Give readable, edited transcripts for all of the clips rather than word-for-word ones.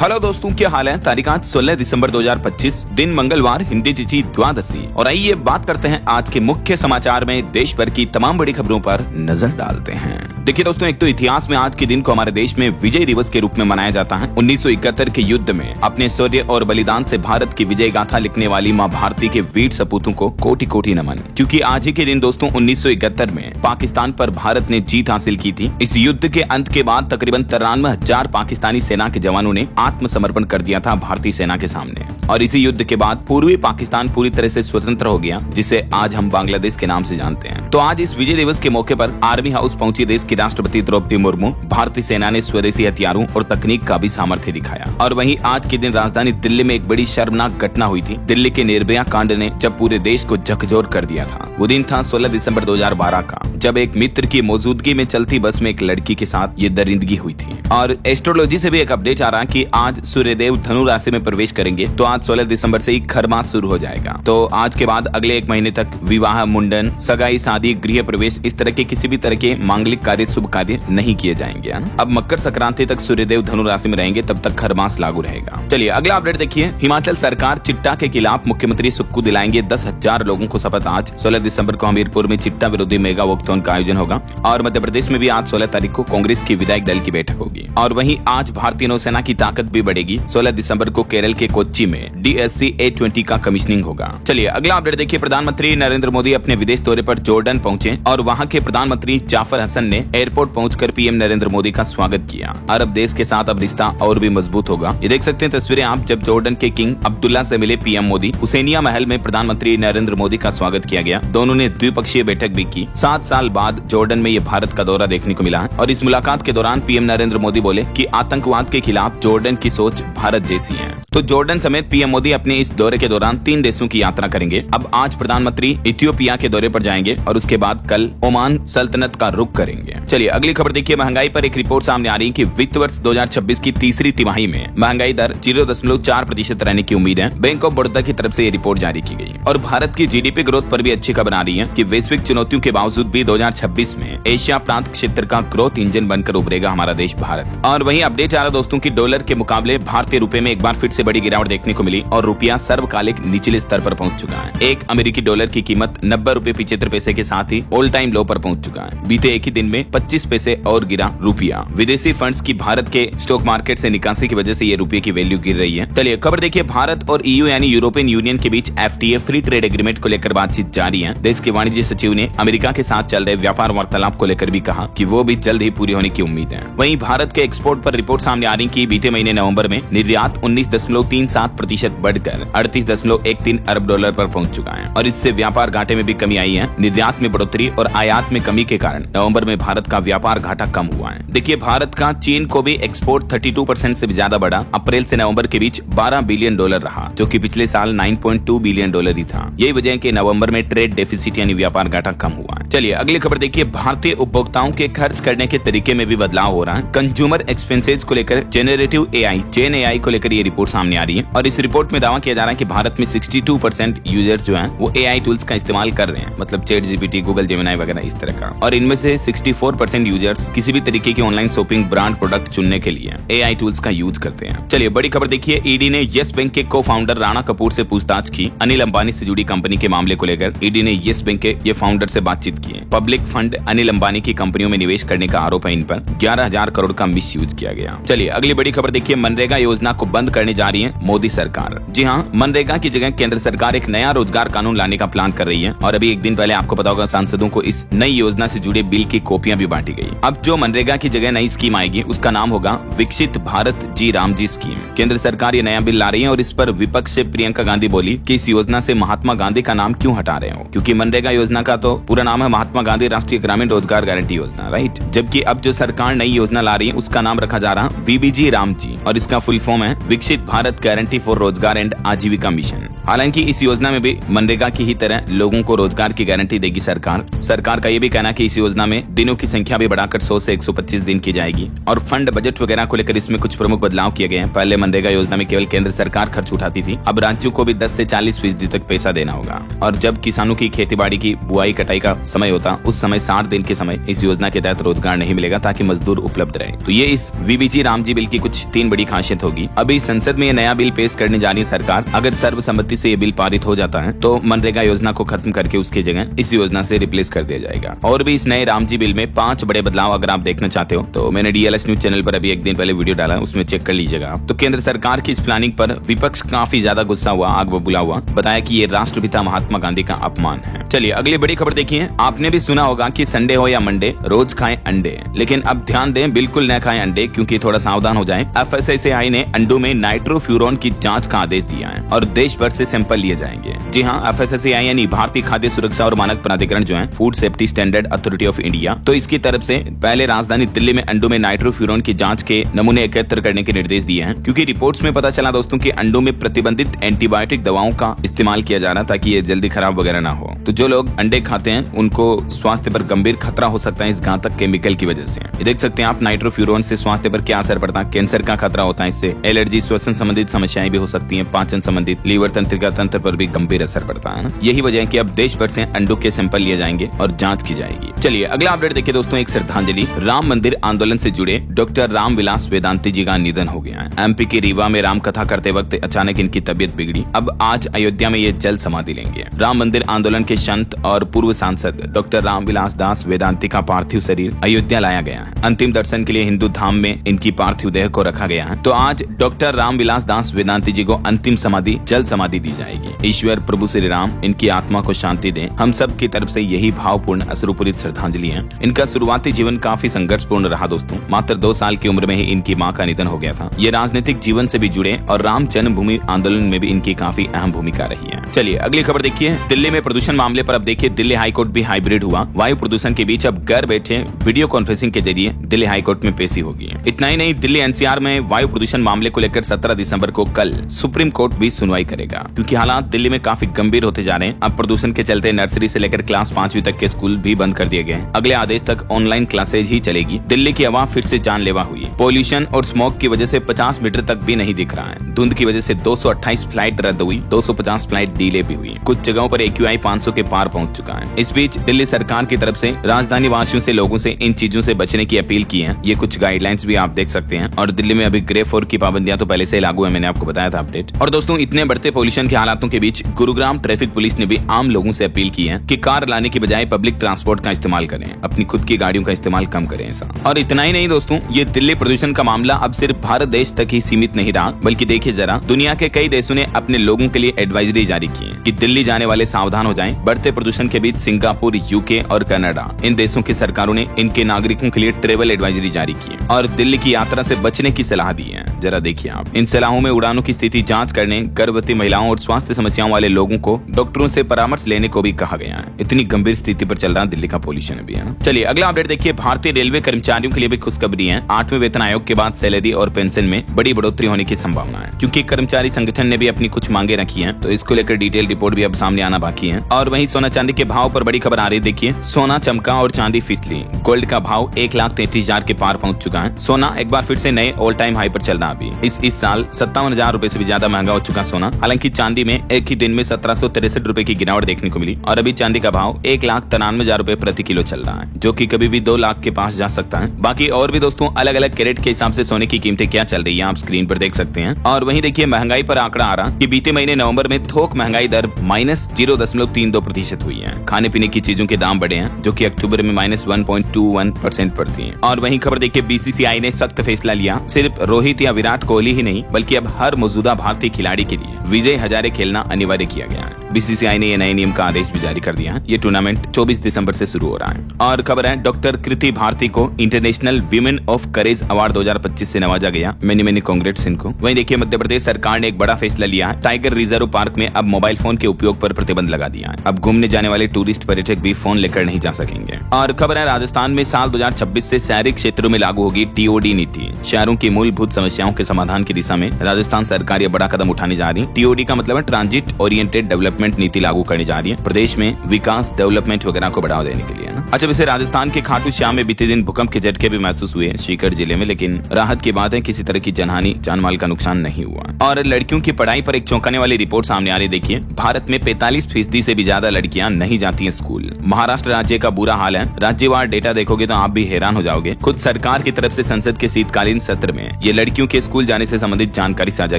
Hello दोस्तों, क्या हाल है। तारीख आज 16 दिसंबर 2025, दिन मंगलवार, हिंदी तिथि द्वादशी। और आइए बात करते हैं आज के मुख्य समाचार में देश भर की तमाम बड़ी खबरों पर नजर डालते हैं। देखिए दोस्तों, एक तो इतिहास में आज के दिन को हमारे देश में विजय दिवस के रूप में मनाया जाता है। 1971 के युद्ध में अपने शौर्य और बलिदान से भारत की विजय गाथा लिखने वाली माँ भारती के वीर सपूतों को कोटि कोटि नमन। क्योंकि आज ही के दिन दोस्तों 1971 में पाकिस्तान पर भारत ने जीत हासिल की थी। इस युद्ध के अंत के बाद तकरीबन 93,000 पाकिस्तानी सेना के जवानों ने आत्मसमर्पण कर दिया था भारतीय सेना के सामने। और इसी युद्ध के बाद पूर्वी पाकिस्तान पूरी तरह से स्वतंत्र हो गया, जिसे आज हम बांग्लादेश के नाम से जानते हैं। तो आज इस विजय दिवस के मौके पर आर्मी हाउस पहुंची देश की राष्ट्रपति द्रौपदी मुर्मू। भारतीय सेना ने स्वदेशी हथियारों और तकनीक का भी सामर्थ्य दिखाया। और वहीं आज के दिन राजधानी दिल्ली में एक बड़ी शर्मनाक घटना हुई थी। दिल्ली के निर्भया कांड ने जब पूरे देश को झकझोर कर दिया था। वो दिन था 16 दिसंबर 2012 का, जब एक मित्र की मौजूदगी में चलती बस में एक लड़की के साथ ये दरिंदगी हुई थी। और एस्ट्रोलॉजी से भी एक अपडेट आ रहा है कि आज सूर्यदेव धनु राशि में प्रवेश करेंगे, तो आज 16 दिसंबर से ही खरमास शुरू हो जाएगा। तो आज के बाद अगले एक महीने तक विवाह, मुंडन, सगाई, शादी, गृह प्रवेश, इस तरह के किसी भी तरह के मांगलिक कार्य, शुभ कार्य नहीं किए जाएंगे। अब मकर संक्रांति तक सूर्यदेव धनु राशि में रहेंगे, तब तक खरमास लागू रहेगा। चलिए अगला अपडेट देखिए। हिमाचल सरकार चिट्टा के खिलाफ मुख्यमंत्री सुक्खू दिलाएंगे 10,000 लोगों को शपथ। आज 16 दिसंबर को हमीरपुर में चिट्टा विरोधी मेगा वॉकथॉन का आयोजन होगा। और मध्य प्रदेश में भी आज 16 तारीख को कांग्रेस की विधायक दल की बैठक होगी। और वहीं आज भारतीय नौसेना की ताकत भी बढ़ेगी। 16 दिसंबर को केरल के कोच्चि में DSC A20 का कमीशनिंग होगा। चलिए अगला अपडेट देखिए। प्रधानमंत्री नरेंद्र मोदी अपने विदेश दौरे पर जॉर्डन पहुंचे और वहां के प्रधानमंत्री जाफर हसन ने एयरपोर्ट पहुंचकर पीएम नरेंद्र मोदी का स्वागत किया। अरब देश के साथ अब रिश्ता और भी मजबूत होगा। ये देख सकते हैं तस्वीरें आप, जब जॉर्डन के किंग अब्दुल्ला से मिले पीएम मोदी। हुसैनिया महल में प्रधानमंत्री नरेंद्र मोदी का स्वागत किया गया। दोनों ने द्विपक्षीय बैठक भी की। 7 साल बाद जॉर्डन में ये भारत का दौरा देखने को मिला है। और इस मुलाकात के दौरान पीएम नरेंद्र मोदी बोले कि आतंकवाद के खिलाफ जॉर्डन की सोच भारत जैसी है। तो जॉर्डन समेत पीएम मोदी अपने इस दौरे के दौरान 3 देशों की यात्रा करेंगे। अब आज प्रधानमंत्री इथियोपिया के दौरे पर जाएंगे और उसके बाद कल ओमान सल्तनत का रुख करेंगे। चलिए अगली खबर देखिए। महंगाई पर एक रिपोर्ट सामने आ रही है कि वित्त वर्ष 2026 की तीसरी तिमाही में महंगाई दर 0.4% रहने की उम्मीद है। बैंक ऑफ बड़ौदा की तरफ से ये रिपोर्ट जारी की गई। और भारत की जीडीपी ग्रोथ पर भी अच्छी खबर आ रही है कि वैश्विक चुनौतियों के बावजूद भी 2026 में एशिया प्रांत क्षेत्र का ग्रोथ इंजन बनकर उभरेगा हमारा देश भारत। और वहीं अपडेट आ रहा दोस्तों की डॉलर के मुकाबले भारतीय रुपए में एक बार फिर से बड़ी गिरावट देखने को मिली और रुपया सर्वकालिक निचले स्तर पर पहुंच चुका है। एक अमेरिकी डॉलर की कीमत 90 रुपए 75 पैसे के साथ ही ऑल टाइम लो पर पहुंच चुका है। बीते एक ही दिन में 25 पैसे और गिरा रुपया। विदेशी फंड्स की भारत के स्टॉक मार्केट से निकासी की वजह से ये रुपये की वैल्यू गिर रही है। चलिए खबर देखिए। भारत और EU यानी यूरोपियन यूनियन के बीच FTA फ्री ट्रेड एग्रीमेंट को लेकर बातचीत जारी है। देश के वाणिज्य सचिव ने अमेरिका के साथ चल रहे व्यापार वार्तालाप को लेकर भी कहा कि वो भी जल्द ही पूरी होने की उम्मीद है। वहीं भारत के एक्सपोर्ट पर रिपोर्ट सामने आ रही कि बीते महीने नवंबर में निर्यात 19.37% बढ़कर 38.13 अरब डॉलर पर पहुंच चुका है। और इससे व्यापार घाटे में भी कमी आई है। निर्यात में बढ़ोतरी और आयात में कमी के कारण नवंबर में भारत का व्यापार घाटा कम हुआ है। देखिए भारत का चीन को भी एक्सपोर्ट 32% से भी ज्यादा बढ़ा। अप्रैल से नवंबर के बीच 12 बिलियन डॉलर रहा, जो कि पिछले साल 9.2 बिलियन डॉलर ही था। यही वजह है कि नवंबर में ट्रेड डेफिसिट यानी व्यापार घाटा कम हुआ है। चलिए अगली खबर देखिए। भारतीय उपभोक्ताओं के खर्च करने के तरीके में भी बदलाव हो रहा है। कंज्यूमर एक्सपेंसेस को लेकर जेनरेटिव AI जेन AI को लेकर ये रिपोर्ट सामने आ रही है। और इस रिपोर्ट में दावा किया जा रहा है कि भारत में 62% यूजर्स जो हैं वो AI टूल्स का इस्तेमाल कर रहे हैं, मतलब चैट GPT, गूगल जेमिनी वगैरह इस तरह का। और इनमें से 64% यूजर्स किसी भी तरीके की ऑनलाइन शॉपिंग ब्रांड प्रोडक्ट चुनने के लिए AI टूल्स का यूज करते हैं। चलिए बड़ी खबर देखिए। ED ने येस बैंक के को फाउंडर राणा कपूर से पूछताछ की। अनिल अंबानी से जुड़ी कंपनी के मामले को लेकर ED ने येस बैंक के ये फाउंडर से बातचीत की है। पब्लिक फंड अनिल अंबानी की कंपनियों में निवेश करने का आरोप है। इन पर 11,000 करोड़ का मिसयूज किया गया। चलिए अगली बड़ी खबर देखिए। मनरेगा योजना को बंद करने जा रही है मोदी सरकार। जी हाँ, मनरेगा की जगह केंद्र सरकार एक नया रोजगार कानून लाने का प्लान कर रही है। और अभी एक दिन पहले आपको पता होगा सांसदों को इस नई योजना से जुड़े बिल की कॉपियां भी बांटी गई। अब जो मनरेगा की जगह नई स्कीम आएगी उसका नाम होगा विकसित भारत जी राम जी स्कीम। केंद्र सरकार ये नया बिल ला रही है और इस पर विपक्ष से प्रियंका गांधी बोली कि इस योजना से महात्मा गांधी का नाम क्यों हटा रहे हो, क्योंकि मनरेगा योजना का तो पूरा नाम है महात्मा गांधी राष्ट्रीय ग्रामीण रोजगार गारंटी योजना, राइट। जबकि अब जो सरकार नई योजना ला रही है उसका नाम रखा जा रहा VBG राम जी और इसका फुल फॉर्म है विकसित भारत गारंटी फॉर रोजगार एंड आजीविका मिशन। हालांकि इस योजना में भी मनरेगा की ही तरह लोगों को रोजगार की गारंटी देगी सरकार। सरकार का ये भी कहना है कि इस योजना में दिनों की संख्या भी बढ़ाकर 100 से 125 दिन की जाएगी। और फंड बजट वगैरह को लेकर इसमें कुछ प्रमुख बदलाव किए गए हैं। पहले मनरेगा योजना में केवल केंद्र सरकार खर्च उठाती थी, अब राज्यों को भी 10 से 40% तक पैसा देना होगा। और जब किसानों की खेती बाड़ी की बुआई कटाई का समय होता होगा उस समय 60 दिन के समय इस योजना के तहत रोजगार नहीं मिलेगा ताकि मजदूर उपलब्ध रहे। तो ये इस वीबीजी रामजी बिल की कुछ 3 बड़ी खासियत होगी। अभी संसद में ये नया बिल पेश करने जा रही है सरकार। अगर सर्वसम्मति से ये बिल पारित हो जाता है तो मनरेगा योजना को खत्म करके उसकी जगह इस योजना से रिप्लेस कर दिया जाएगा। और भी इस नए रामजी बिल में 5 बड़े बदलाव अगर आप देखना चाहते हो तो मैंने डीएलएस न्यूज चैनल पर अभी एक दिन पहले वीडियो डाला, उसमें चेक कर लीजिएगा। तो केंद्र सरकार की इस प्लानिंग पर विपक्ष काफी ज्यादा गुस्सा हुआ, आग बबूला हुआ, बताया कि ये राष्ट्रपिता महात्मा गांधी का अपमान है। चलिए अगली बड़ी खबर देखिए। आपने भी सुना होगा कि संडे हो या मंडे रोज खाएं अंडे, लेकिन अब ध्यान दें बिल्कुल न खाएं अंडे, क्योंकि थोड़ा सावधान हो जाएं। एफएसएसएआई ने अंडों में नाइट्रोफ्यूरॉन की जांच का आदेश दिया है और देश भर से सैंपल लिए जाएंगे। जी हाँ, एफएसएसएआई यानी भारतीय खाद्य सुरक्षा और मानक प्राधिकरण जो है, food safety standard authority of India, तो इसकी तरफ से पहले राजधानी दिल्ली में अंडों में नाइट्रोफ्यूरॉन की जांच के नमूने एकत्र करने के निर्देश दिए हैं, क्योंकि रिपोर्ट्स में पता चला दोस्तों कि अंडों में प्रतिबंधित एंटीबायोटिक दवाओं का इस्तेमाल किया जा रहा ताकि ये जल्दी खराब वगैरह ना हो। तो जो लोग अंडे खाते हैं उनको स्वास्थ्य पर गंभीर खतरा हो सकता है इस घातक केमिकल की वजह से। ये देख सकते हैं आप नाइट्रोफ्यूरॉन से स्वास्थ्य पर क्या असर पड़ता है। कैंसर का खतरा होता है इससे, एलर्जी, श्वसन संबंधित समस्याएं भी हो सकती हैं, पाचन संबंधित, लीवर तंत्रिका तंत्र पर भी गंभीर असर पड़ता है ना। यही वजह है कि अब देश भर से अंडों के सैंपल लिए जाएंगे और जांच की जाएगी। चलिए अगला अपडेट देखिए दोस्तों। एक श्रद्धांजलि, राम मंदिर आंदोलन से जुड़े डॉक्टर रामविलास वेदांती जी का निधन हो गया है। एमपी के रीवा में राम कथा करते वक्त अचानक इनकी तबीयत बिगड़ी। अब आज अयोध्या में ये जल समाधि लेंगे। राम मंदिर आंदोलन के संत और पूर्व सांसद डॉक्टर रामविलास दास वेदांती का पार्थिव शरीर अयोध्या लाया गया है। अंतिम दर्शन के लिए हिंदू धाम में इनकी पार्थिव देह को रखा गया है। तो आज डॉक्टर रामविलास दास वेदांती जी को अंतिम समाधि, जल समाधि दी जाएगी। ईश्वर प्रभु श्री राम इनकी आत्मा को शांति दें, हम सब की तरफ से यही भावपूर्ण अश्रुपूरित श्रद्धांजलि है। इनका शुरुआती जीवन काफी संघर्षपूर्ण रहा दोस्तों। मात्र 2 साल की उम्र में ही इनकी मां का निधन हो गया था। ये राजनीतिक जीवन से भी जुड़े और राम जन्मभूमि आंदोलन में भी इनकी काफी अहम भूमिका रही है। चलिए अगली खबर देखिए। दिल्ली में प्रदूषण मामले पर अब देखिए दिल्ली हाईकोर्ट भी हाइब्रिड हुआ। वायु प्रदूषण के बीच अब घर बैठे वीडियो कॉन्फ्रेंसिंग के जरिए दिल्ली हाईकोर्ट में पेशी होगी। इतना ही नहीं, दिल्ली एनसीआर में वायु प्रदूषण मामले को लेकर 17 दिसंबर को कल सुप्रीम कोर्ट भी सुनवाई करेगा, क्योंकि हालात दिल्ली में काफी गंभीर होते जा रहे हैं। अब प्रदूषण के चलते नर्सरी से लेकर क्लास 5वीं तक के स्कूल भी बंद कर दिए गए हैं। अगले आदेश तक ऑनलाइन क्लासेज ही चलेगी। दिल्ली की हवा फिर से जानलेवा हुई। पोल्यूशन और स्मोक की वजह से 50 मीटर तक भी नहीं दिख रहा है। धुंध की वजह से 228 फ्लाइट रद्द हुई, 250 फ्लाइट डिले भी हुई। कुछ जगहों पर AQI 500 के पार पहुंच चुका है। इस बीच दिल्ली सरकार की तरफ से राजधानी वासियों से लोगों से इन चीजों से बचने की अपील की है। ये कुछ गाइडलाइंस भी आप देख सकते हैं। और दिल्ली में अभी ग्रे 4 की पाबंदियां तो पहले से लागू है, मैंने आपको बताया था अपडेट। और दोस्तों इतने बढ़ते पोल्यूशन के हालातों के बीच गुरुग्राम ट्रैफिक पुलिस ने भी आम लोगों से अपील की है कि कार लाने की बजाय पब्लिक ट्रांसपोर्ट का इस्तेमाल करें, अपनी खुद की गाड़ियों का इस्तेमाल कम करें ऐसा। और इतना ही नहीं दोस्तों, ये दिल्ली प्रदूषण का मामला अब सिर्फ भारत देश तक ही सीमित नहीं रहा, बल्कि देखिए जरा दुनिया के कई देशों ने अपने लोगों के लिए एडवाइजरी जारी की है कि दिल्ली जाने वाले सावधान हो जाएं। बढ़ते प्रदूषण के बीच सिंगापुर, यूके और कनाडा, इन देशों की सरकारों ने इनके नागरिकों के लिए ट्रेवल एडवाइजरी जारी की है और दिल्ली की यात्रा से बचने की सलाह दी है। जरा देखिए आप, इन सलाहों में उड़ानों की स्थिति जांच करने, गर्भवती महिलाओं और स्वास्थ्य समस्याओं वाले लोगों को डॉक्टरों से परामर्श लेने को भी कहा गया है। इतनी गंभीर स्थिति पर चल रहा दिल्ली का पोल्यूशन अभी है ना। चलिए अगला अपडेट देखिए। भारतीय रेलवे कर्मचारियों के लिए भी खुशखबरी है। 8वें वेतन आयोग के बाद सैलरी और पेंशन में बड़ी बढ़ोतरी होने की संभावना है, क्योंकि कर्मचारी संगठन ने भी अपनी कुछ मांगे रखी हैं। तो इसको लेकर डिटेल रिपोर्ट भी अब सामने आना बाकी है। और वहीं सोना चांदी के भाव पर बड़ी खबर आ रही है। देखिए सोना चमका और चांदी फिसली। गोल्ड का भाव 1,33,000 के पार पहुंच चुका है। सोना एक बार फिर से नए ऑल टाइम हाई पर चल रहा अभी। इस साल 57,000 रुपए से भी ज्यादा महंगा हो चुका सोना। हालांकि चांदी में एक ही दिन में 1763 रुपए की गिरावट देखने को मिली और अभी चांदी का भाव 1,93,000 रुपए प्रति किलो चल रहा है, जो कि कभी भी 2 लाख के पास जा सकता है। बाकी और भी दोस्तों अलग अलग कैरेट के हिसाब से सोने की कीमतें क्या चल रही है आप स्क्रीन पर देख सकते हैं। और वहीं देखिए महंगाई पर आंकड़ा आ रहा कि बीते महीने नवंबर में थोक महंगाई दर -0.32% हुई है। खाने पीने की चीजों के दाम बढ़े हैं, जो कि अक्टूबर में -1.21% पर थी। और वहीं खबर देखिए BCCI ने सख्त फैसला लिया। सिर्फ रोहित या विराट कोहली ही नहीं, बल्कि अब हर मौजूदा भारतीय खिलाड़ी के लिए विजय हजारे खेलना अनिवार्य किया गया है। BCCI ने यह नए नियम का आदेश भी जारी कर दिया है। ये टूर्नामेंट 24 दिसंबर से शुरू हो रहा है। और खबर है डॉक्टर कृति भारती को international women of courage award 2025 से नवाजा गया। मेनी कांग्रेट्स इनको। वहीं देखिए मध्य प्रदेश सरकार ने एक बड़ा फैसला लिया है। टाइगर रिजर्व पार्क में अब मोबाइल फोन के उपयोग पर प्रतिबंध लगा दिया है। अब घूमने जाने वाले टूरिस्ट पर्यटक भी फोन लेकर नहीं जा सकेंगे। और खबर है राजस्थान में साल 2026 से शहरी क्षेत्रों में लागू होगी TOD नीति। शहरों की मूलभूत समस्याओं के समाधान की दिशा में राजस्थान सरकार ये बड़ा कदम उठाने जा रही है। TOD का मतलब है ट्रांजिट ओरिएंटेड डेवलपमेंट नीति लागू करने जा रही है प्रदेश में विकास, डेवलपमेंट वगैरह को बढ़ावा देने के लिए ना। अच्छा, वैसे राजस्थान के खाटू श्याम में बीते दिन भूकंप के झटके भी महसूस हुए सीकर जिले में, लेकिन राहत की बात है किसी तरह की जनहानि, जानमाल का नुकसान नहीं हुआ। और लड़कियों की पढ़ाई पर एक चौंकाने वाली रिपोर्ट सामने आ रही। देखिए भारत में 45% से भी ज्यादा लड़कियां नहीं जाती हैं स्कूल। महाराष्ट्र राज्य का बुरा हाल है। राज्यवार डेटा देखोगे तो आप भी हैरान हो जाओगे। खुद सरकार की तरफ से संसद के शीतकालीन सत्र में ये लड़कियों के स्कूल जाने से संबंधित जानकारी साझा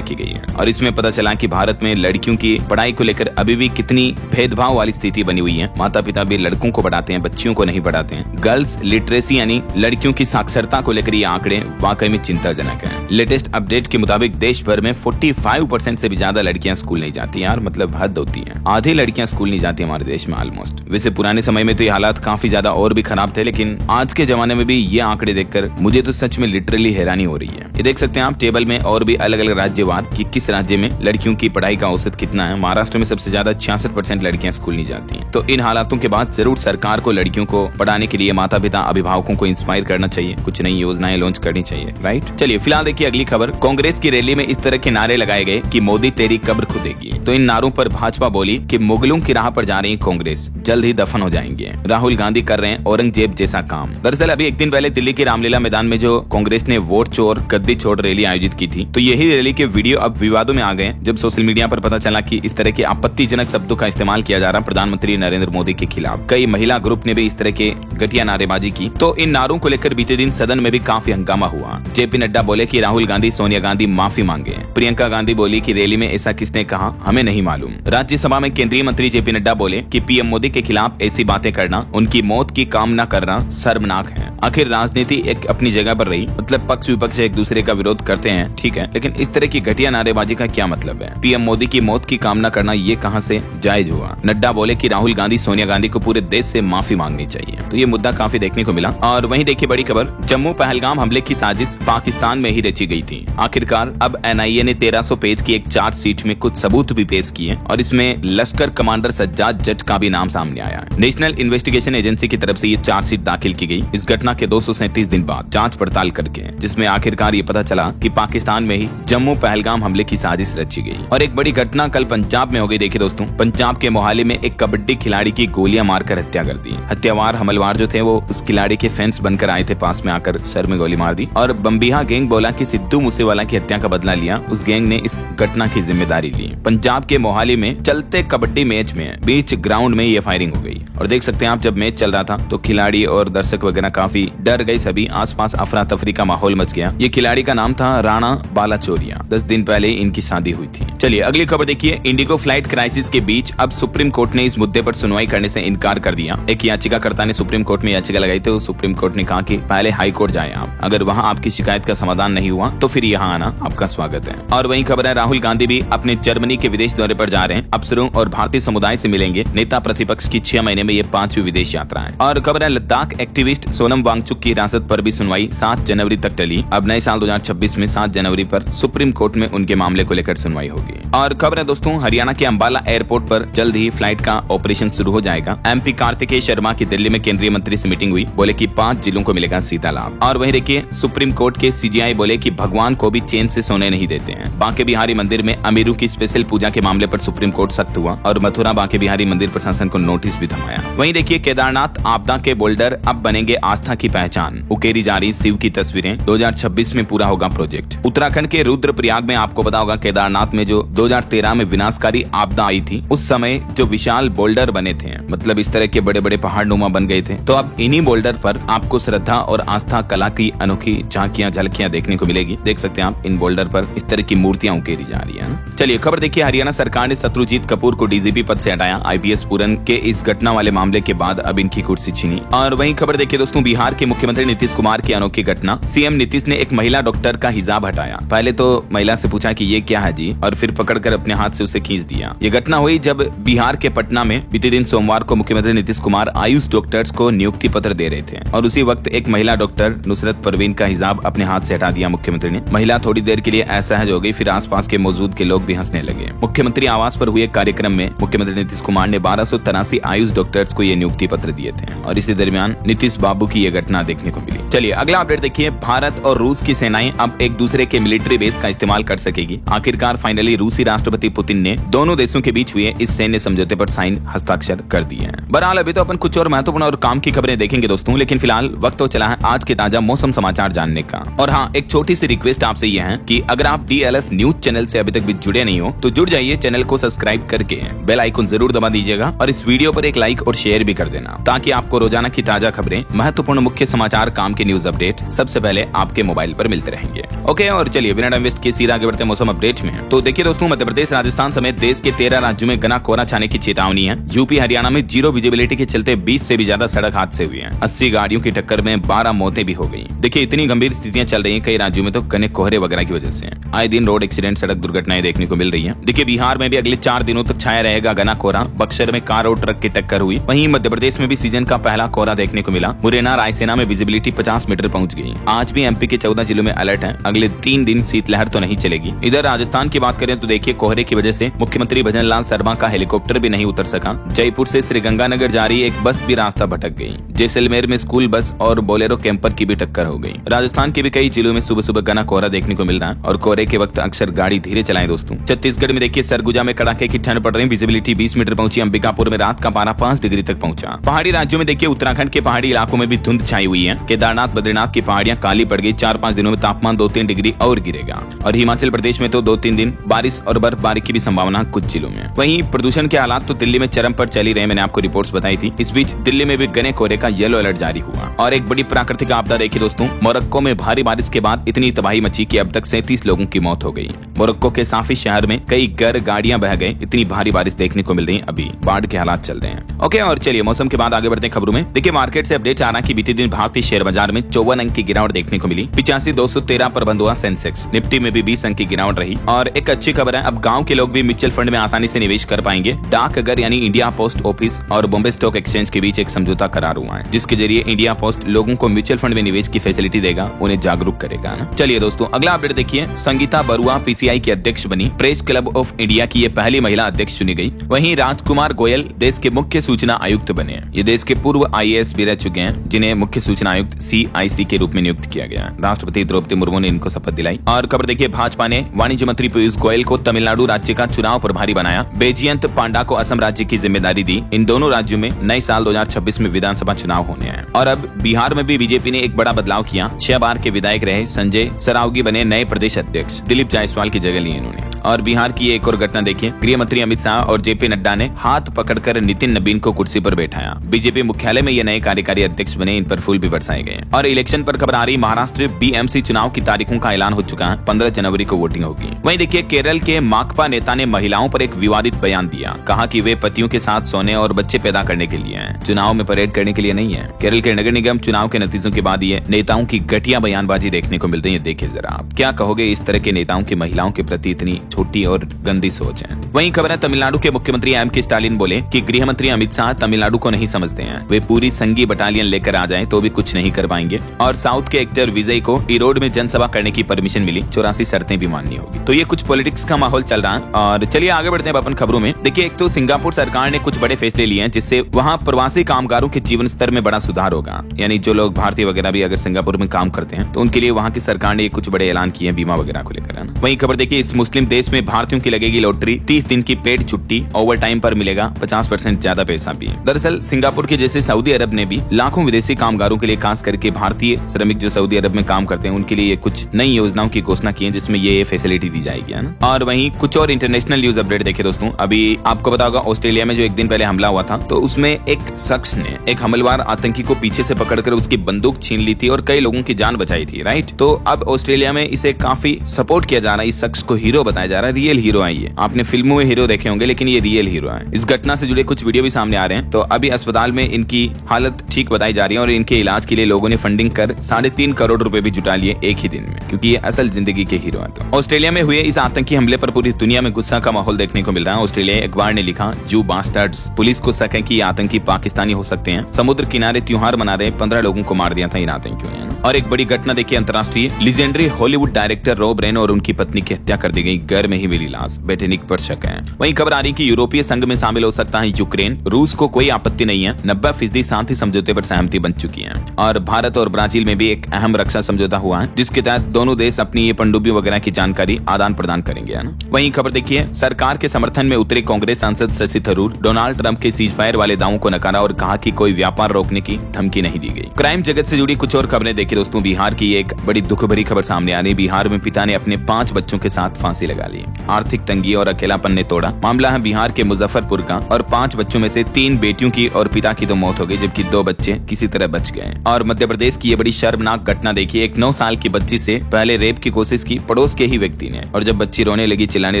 की गई है और इसमें पता चला कि भारत में लड़कियों की पढ़ाई को लेकर अभी भी कितनी भेदभाव वाली स्थिति बनी हुई है। माता पिता भी लड़कों को पढ़ाते हैं, बच्चियों को नहीं पढ़ाते हैं। गर्ल्स लिटरेसी यानी लड़कियों की साक्षरता को लेकर ये आंकड़े वाकई में चिंताजनक है। लेटेस्ट अपडेट के मुताबिक देश भर में 45% से भी ज्यादा लड़कियां स्कूल नहीं जाती यार, मतलब हद होती है। आधी लड़कियां स्कूल नहीं जाती हमारे देश में ऑलमोस्ट। वैसे पुराने समय में तो ये हालात काफी ज्यादा और भी खराब थे, लेकिन आज के जमाने में भी ये आंकड़े देखकर मुझे तो सच में लिटरली हैरानी हो रही है। ये देख सकते हैं आप टेबल में और भी अलग अलग राज्यवार कि किस राज्य में लड़कियों की पढ़ाई का औसत कितना है। महाराष्ट्र में सबसे ज्यादा 66% लड़कियां स्कूल नहीं जाती हैं। तो इन हालातों के बाद जरूर सरकार को लड़कियों को पढ़ाने के लिए माता पिता अभिभावकों को इंस्पायर करना चाहिए, कुछ नई योजनाएं लॉन्च करनी चाहिए, राइट। चलिए फिलहाल देखिए अगली खबर। कांग्रेस की रैली में इस तरह के नारे लगाए गए कि मोदी तेरी कब्र खुदेगी। तो इन नारों पर भाजपा बोली कि मुगलों की राह पर जा रही कांग्रेस जल्द ही दफन हो जाएंगे। राहुल गांधी कर रहे हैं औरंगजेब जैसा काम। दरअसल अभी एक दिन पहले दिल्ली के रामलीला मैदान में जो कांग्रेस ने वोट चोर गद्दी छोड़ रैली आयोजित की थी, तो यही रैली के वीडियो अब विवादों में आ गए जब सोशल मीडिया पर पता चला कि इस तरह के आपत्तिजनक शब्दों का इस्तेमाल किया जा रहा प्रधानमंत्री नरेंद्र मोदी के खिलाफ। कई महिला ग्रुप ने भी इस तरह के घटिया नारेबाजी की। तो इन नारों को लेकर बीते दिन सदन में भी काफी हंगामा हुआ। जेपी नड्डा बोले कि राहुल गांधी सोनिया गांधी माफी मांगे। प्रियंका गांधी बोली कि रैली में ऐसा किसने कहा, हमें नहीं मालूम। राज्यसभा में केंद्रीय मंत्री जेपी नड्डा बोले कि पीएम मोदी के खिलाफ ऐसी बातें करना, उनकी मौत की कामना करना शर्मनाक है। आखिर राजनीति एक अपनी जगह पर रही, मतलब पक्ष विपक्ष एक दूसरे का विरोध करते हैं, ठीक है, लेकिन इस तरह की घटिया नारेबाजी का क्या मतलब है? पीएम मोदी की मौत की कामना करना ये कहां से जायज हुआ? नड्डा बोले कि राहुल गांधी सोनिया गांधी को पूरे देश से माफी मांगनी चाहिए। तो ये मुद्दा काफी देखने को मिला। और वहीं देखिए बड़ी खबर, जम्मू पहलगाम हमले की साजिश पाकिस्तान में ही रची गई थी। आखिरकार अब एनआईए ने 1300 पेज की एक चार्जशीट में कुछ सबूत भी पेश किए और इसमें लश्कर कमांडर सज्जाद जट का भी नाम सामने आया। नेशनल इन्वेस्टिगेशन एजेंसी की तरफ से ये चार्जशीट दाखिल की गई इस घटना के 237 दिन बाद जांच पड़ताल करके, जिसमें आखिरकार ये पता चला कि पाकिस्तान में ही जम्मू पहलगाम हमले की साजिश रची गई। और एक बड़ी घटना कल पंजाब में हो गई। देखिए दोस्तों, पंजाब के मोहाली में एक कबड्डी खिलाड़ी की गोलियां मारकर हत्या कर दी। हत्यावार हमलवार जो थे वो उस खिलाड़ी के फैंस बनकर आए थे, पास में आकर सर में गोली मार दी और बम्बिहा गैंग बोला कि सिद्धू मूसेवाला की हत्या का बदला लिया। उस गैंग ने इस घटना की जिम्मेदारी ली। पंजाब के मोहाली में चलते कबड्डी मैच में बीच ग्राउंड में ये फायरिंग हो गई और देख सकते हैं आप, जब मैच चल रहा था तो खिलाड़ी और दर्शक वगैरह काफी डर गए। सभी आसपास अफरा तफरी का माहौल मच गया। ये खिलाड़ी का नाम था राणा बालाचोरिया। 10 दिन पहले इनकी शादी हुई थी। चलिए अगली खबर देखिए। इंडिगो फ्लाइट क्राइसिस के बीच अब सुप्रीम कोर्ट ने इस मुद्दे पर सुनवाई करने से इनकार कर दिया। एक याचिकाकर्ता ने सुप्रीम कोर्ट में याचिका लगाई तो सुप्रीम कोर्ट ने कहा कि पहले हाई कोर्ट जाए आप, अगर वहां आपकी शिकायत का समाधान नहीं हुआ तो फिर यहाँ आना आपका स्वागत है। और वहीं खबर है, राहुल गांधी भी अपने जर्मनी के विदेश दौरे पर जा रहे हैं। अफसरों और भारतीय समुदाय से मिलेंगे। नेता प्रतिपक्ष की 6 महीने में ये 5वीं विदेश यात्रा है। और खबर है, लद्दाख एक्टिविस्ट सोनम वांगचुक की हिरासत पर भी सुनवाई 7 जनवरी तक टली। अब नए साल 2026 में 7 जनवरी पर सुप्रीम कोर्ट में उनके मामले को लेकर सुनवाई होगी। और खबर है दोस्तों, हरियाणा के अंबाला एयरपोर्ट पर जल्द ही फ्लाइट का ऑपरेशन शुरू हो जाएगा। एमपी कार्तिकेय शर्मा की दिल्ली में केंद्रीय मंत्री से मीटिंग हुई, बोले कि 5 जिलों को मिलेगा सीधा लाभ। और वहीं देखिए, सुप्रीम कोर्ट के सीजीआई बोले कि भगवान को भी चैन से सोने नहीं देते हैं। बांके बिहारी मंदिर में अमीरों की स्पेशल पूजा के मामले पर सुप्रीम कोर्ट सख्त हुआ और मथुरा बांके बिहारी मंदिर प्रशासन को नोटिस भी थमाया। वहीं देखिए, केदारनाथ आपदा के बोल्डर अब बनेंगे आस्था की पहचान। उकेरी जा रही शिव की तस्वीरें, 2026 में पूरा होगा प्रोजेक्ट। उत्तराखंड के रुद्रप्रयाग में आपको पता होगा, केदारनाथ में जो 2013 में विनाशकारी आपदा आई थी, उस समय जो विशाल बोल्डर बने थे, मतलब इस तरह के बड़े बड़े पहाड़ नुमा बन गए थे। तो अब इन्हीं बोल्डर पर आपको श्रद्धा और आस्था कला की अनोखी झांकियां झलकियां देखने को मिलेगी। देख सकते हैं आप, इन बोल्डर पर इस तरह की मूर्तियां उकेरी जा रही है। चलिए खबर देखिए, हरियाणा सरकार ने शत्रुजीत कपूर को डीजीपी पद से हटाया। आईपीएस पूरन के इस घटना वाले मामले के बाद अब इनकी कुर्सी छीनी। और वहीं खबर देखिए दोस्तों, बिहार के मुख्यमंत्री नीतीश कुमार की अनोखी घटना। सीएम नीतीश ने एक महिला डॉक्टर का हिजाब हटाया। पहले तो महिला से पूछा कि ये क्या है जी, और फिर पकड़कर अपने हाथ से उसे खींच दिया। ये घटना हुई जब बिहार के पटना में बीते दिन सोमवार को मुख्यमंत्री नीतीश कुमार आयुष डॉक्टर्स को नियुक्ति पत्र दे रहे थे और उसी वक्त एक महिला डॉक्टर नुसरत परवीन का हिजाब अपने हाथ से हटा दिया मुख्यमंत्री ने। महिला थोड़ी देर के लिए असहज हो गई, फिर आसपास के मौजूद के लोग भी हंसने लगे। मुख्यमंत्री आवास पर हुए कार्यक्रम में मुख्यमंत्री नीतीश कुमार ने 1283 आयुष डॉक्टर्स को ये नियुक्ति पत्र दिए थे और इसी दरमियान नीतीश बाबू की ये घटना देखने को मिली। चलिए अगला अपडेट देखिए, भारत और रूस की सेनाएं अब एक दूसरे के मिलिट्री बेस का इस्तेमाल कर सकेगी। आखिरकार फाइनली रूसी राष्ट्रपति पुतिन ने दोनों देशों के बीच हुए इस सैन्य समझौते पर हस्ताक्षर कर दिए हैं। बहरहाल अभी तो अपन कुछ और महत्वपूर्ण और काम की खबरें देखेंगे दोस्तों, लेकिन फिलहाल वक्त तो चला है आज के ताजा मौसम समाचार जानने का। और हाँ, एक छोटी सी रिक्वेस्ट आपसे यह है कि अगर आप DLS न्यूज चैनल से अभी तक भी जुड़े नहीं हो तो जुड़ जाइए, चैनल को सब्सक्राइब करके बेल आइकन जरूर दबा दीजिएगा और इस वीडियो पर एक लाइक और शेयर भी कर देना, ताकि आपको रोजाना की ताजा खबरें, महत्वपूर्ण मुख्य समाचार, काम के न्यूज अपडेट सबसे पहले आपके मोबाइल पर मिलते रहेंगे। ओके, और चलिए बिना टाइम वेस्ट किए सीधा आगे बढ़ते मौसम अपडेट में। तो देखिए दोस्तों, मध्य प्रदेश, राजस्थान समेत देश के 13 राज्यों में घना कोहरा छाने की चेतावनी है। यूपी हरियाणा में जीरो विजिबिलिटी के चलते 20 से भी ज्यादा सड़क हादसे हुए हैं। 80 गाड़ियों की टक्कर में 12 मौतें भी हो गई। देखिए इतनी गंभीर स्थितियां चल रही हैं कई राज्यों में तो घने कोहरे वगैरह की वजह से। आए दिन रोड एक्सीडेंट, सड़क दुर्घटनाएं देखने को मिल रही है। देखिए बिहार में भी अगले 4 दिनों तक छाया रहेगा घना कोहरा। बक्सर में कार और ट्रक की टक्कर हुई। वहीं मध्य प्रदेश में भी सीजन का पहला कोहरा देखने को मिला। मुरैना, रायसेना में विजिबिलिटी 50 मीटर पहुंच गई। आज भी MP के 14 जिलों में अलर्ट है। अगले 3 दिन शीतलहर तो नहीं चलेगी। इधर राजस्थान की बात करें तो देखिए कोहरे की वजह से मुख्यमंत्री भजन लाल शर्मा का हेलीकॉप्टर भी नहीं उतर सका। जयपुर से श्रीगंगानगर जा रही एक बस भी रास्ता भटक गई। जैसलमेर में स्कूल बस और बोलेरो कैंपर की भी टक्कर हो गई। राजस्थान के भी कई जिलों में सुबह सुबह घना कोहरा देखने को मिल रहा है और कोहरे के वक्त अक्सर गाड़ी धीरे चलाएं दोस्तों। छत्तीसगढ़ में देखिए सरगुजा में कड़ाके की ठंड पड़ रही, विजिबिलिटी 20 मीटर पहुंची। अंबिकापुर में रात का पारा 5 डिग्री तक पहुंचा। पहाड़ी राज्यों में देखिए उत्तराखंड के पहाड़ी इलाकों में भी धुंध छाई हुई है। केदारनाथ, बद्रीनाथ की पहाड़ियां काली पड़ गई। 4-5 दिनों में तापमान 2-3 डिग्री और गिरेगा। और हिमाचल प्रदेश में तो 2-3 दिन बारिश और बर्फबारी की भी संभावना कुछ जिलों में। वहीं प्रदूषण के हालात तो दिल्ली में चरम पर चल ही रहे, मैंने आपको रिपोर्ट्स बताई थी। इस बीच दिल्ली में भी घने कोहरे का येलो अलर्ट जारी हुआ। और एक बड़ी प्राकृतिक आपदा देखी दोस्तों, मोरक्को में भारी बारिश के बाद इतनी तबाही मची कि अब तक 37 लोगों की मौत हो गई। मोरक्को के साफी शहर में कई घर, गाड़ियां बह गए। इतनी भारी बारिश देखने को मिल रही है। अभी बाढ़ के हालात चल रहे हैं। ओके, और चलिए मौसम के बाद आगे बढ़ते हैं खबरों में। देखिए मार्केट से अपडेट आ रहा है कि बीते दिन भारतीय शेयर बाजार में 54 अंक की गिरावट देखने को मिली। 85,213 पर बंद हुआ सेंसेक्स। निफ्टी में भी 20 अंक की गिरावट रही। और एक अच्छी खबर है, अब गांव के लोग भी म्यूचुअल फंड में आसानी से निवेश कर पाएंगे। डाकघर यानी इंडिया पोस्ट ऑफिस और बॉम्बे स्टॉक एक्सचेंज के बीच एक समझौता करार हुआ है, जिसके जरिए इंडिया पोस्ट लोगों को म्यूचुअल फंड में निवेश की फैसिलिटी देगा, उन्हें जागरूक करेगा ना। चलिए दोस्तों अगला अपडेट देखिए, संगीता बरुआ PCI की अध्यक्ष बनी। प्रेस क्लब ऑफ इंडिया की ये पहली महिला अध्यक्ष चुनी गई। वहीं राजकुमार गोयल देश के मुख्य सूचना आयुक्त बने। ये देश के पूर्व IAS भी रह चुके हैं, जिन्हें मुख्य सूचना आयुक्त CIC के रूप में नियुक्त किया गया। राष्ट्रपति द्रौपदी मुर्मू ने इनको शपथ दिलाई। और खबर देखिए, भाजपा ने वाणिज्य मंत्री पीयूष गोयल को तमिलनाडु राज्य का चुनाव प्रभारी बनाया। बैजयंत पांडा को असम राज्य की जिम्मेदारी दी। इन दोनों राज्यों में नए साल 2026 में विधानसभा चुनाव होने हैं। और अब बिहार में भी बीजेपी ने एक बड़ा बदलाव किया। 6 बार के विधायक रहे संजय सरावगी बने नए प्रदेश अध्यक्ष। दिलीप जायसवाल की जगह ली इन्होंने। और बिहार की एक और घटना देखिए, गृह मंत्री अमित शाह और JP नड्डा ने हाथ पकड़कर नितिन नबीन को कुर्सी पर बैठाया। बीजेपी मुख्यालय में ये नए कार्यकारी अध्यक्ष बने। इन पर फूल भी बरसाए गए। और इलेक्शन पर खबर आ रही, महाराष्ट्र BMC चुनाव की तारीखों का ऐलान हो चुका है। 15 जनवरी को वोटिंग होगी। वहीं देखिए केरल के माकपा नेता ने महिलाओं पर एक विवादित बयान दिया। कहा कि वे पतियों के साथ सोने और बच्चे पैदा करने के लिए हैं, चुनाव में परेड करने के लिए नहीं है। केरल के नगर निगम चुनाव के नतीजों के बाद ये नेताओं की घटिया बयानबाजी देखने को मिल रही है। देखिए जरा आप क्या कहोगे इस तरह के नेताओं की महिलाओं के प्रति इतनी छोटी और गंदी सोच है। वहीं खबर है, तमिलनाडु के मुख्यमंत्री M.K. स्टालिन बोले कि गृह मंत्री अमित शाह तमिलनाडु को नहीं समझते हैं। वे पूरी संघीय बटालियन लेकर आ जाएं तो भी कुछ नहीं कर पाएंगे। और साउथ के एक्टर विजय को ईरोड में जनसभा करने की परमिशन मिली। 84 शर्तें भी माननी होगी। तो ये कुछ पॉलिटिक्स का माहौल चल रहा है। और चलिए आगे बढ़ते हैं अपन खबरों में। देखिए एक तो सिंगापुर सरकार ने कुछ बड़े फैसले लिए हैं, जिससे वहाँ प्रवासी कामगारों के जीवन स्तर में बड़ा सुधार होगा। यानी जो लोग भारतीय वगैरह भी अगर सिंगापुर में काम करते हैं तो उनके लिए वहाँ की सरकार ने कुछ बड़े ऐलान किए हैं बीमा वगैरह को लेकर, है ना। वहीं खबर देखिए, इस मुस्लिम देश में भारतीयों की लगेगी लॉटरी। 30 दिन की पेड छुट्टी, ओवर टाइम पर मिलेगा 50% ज्यादा पैसा भी। दरअसल सिंगापुर के जैसे सऊदी अरब ने भी लाखों विदेशी कामगारों के लिए, खास करके भारतीय श्रमिक जो सऊदी अरब में काम करते हैं, उनके लिए कुछ नई योजनाओं की घोषणा की है, जिसमें ये फैसिलिटी दी जाएगी, है ना। और वहीं कुछ और इंटरनेशनल न्यूज अपडेट देखे दोस्तों। अभी आपको पता होगा ऑस्ट्रेलिया में जो एक दिन पहले हमला हुआ था, तो उसमें एक शख्स ने एक हमलवार आतंकी को पीछे से पकड़कर उसकी बंदूक छीन ली थी और कई लोगों की जान बचाई थी, राइट। तो अब ऑस्ट्रेलिया में इसे काफी सपोर्ट किया जा रहा है। इस शख्स को हीरो बताया जा रहा है। रियल हीरो है ये। आपने फिल्मों में हीरो देखे होंगे, लेकिन ये रियल हीरो है। इस घटना से जुड़े कुछ वीडियो भी सामने आ रहे हैं। तो अभी अस्पताल में इनकी हालत ठीक बताई जा रही है और इनके इलाज के लिए लोगों ने फंडिंग कर 3.5 करोड़ रुपए भी जुटा लिए एक ही दिन में, क्योंकि ये असल जिंदगी के हीरो हैं। तो ऑस्ट्रेलिया में हुए इस आतंकी हमले पर पूरी दुनिया में गुस्सा का माहौल देखने को मिल रहा है। ऑस्ट्रेलिया अखबार ने लिखा, यू बास्टर्ड्स। पुलिस को शक है कि ये आतंकी पाकिस्तानी हो सकते हैं। समुद्र किनारे त्योहार मना रहे 15 लोगों को मार दिया था इन आतंकियों ने। और एक बड़ी घटना देखिए, अंतर्राष्ट्रीय legendary Hollywood director Rob Reiner और उनकी पत्नी की हत्या कर दी गई, घर में ही मिली लाश, बेटेनिक पर शक है। वहीं खबर आ रही कि यूरोपीय संघ में शामिल हो सकता है यूक्रेन, रूस को कोई आपत्ति नहीं है, 90% शांति समझौते पर सहमति बन चुकी है। और भारत और ब्राजील में भी एक अहम रक्षा समझौता हुआ है, जिसके तहत दोनों देश अपनी ये पनडुब्बी वगैरह की जानकारी आदान प्रदान करेंगे, है ना। वहीं खबर देखिए, सरकार के समर्थन में उतरे कांग्रेस सांसद शशि थरूर डोनाल्ड ट्रंप के सीजफायर वाले दावों को नकारा और कहा कि कोई व्यापार रोकने की धमकी नहीं दी गई। क्राइम जगत से जुड़ी कुछ और खबरें देखिए दोस्तों। बिहार की एक बड़ी दुख भरी खबर सामने आ रही। बिहार में पिता ने अपने 5 बच्चों के साथ फांसी लगा ली, आर्थिक तंगी और अकेलापन ने तोड़ा। मामला है बिहार के मुजफ्फरपुर का और 5 बच्चों में से 3 बेटियों की और पिता की तो मौत हो गई, जबकि 2 बच्चे किसी तरह बच गए। और मध्य प्रदेश की ये बड़ी शर्मनाक घटना देखिए, एक 9 साल की बच्ची से पहले रेप की कोशिश की पड़ोस के ही व्यक्ति ने, और जब बच्ची रोने लगी, चिल्लाने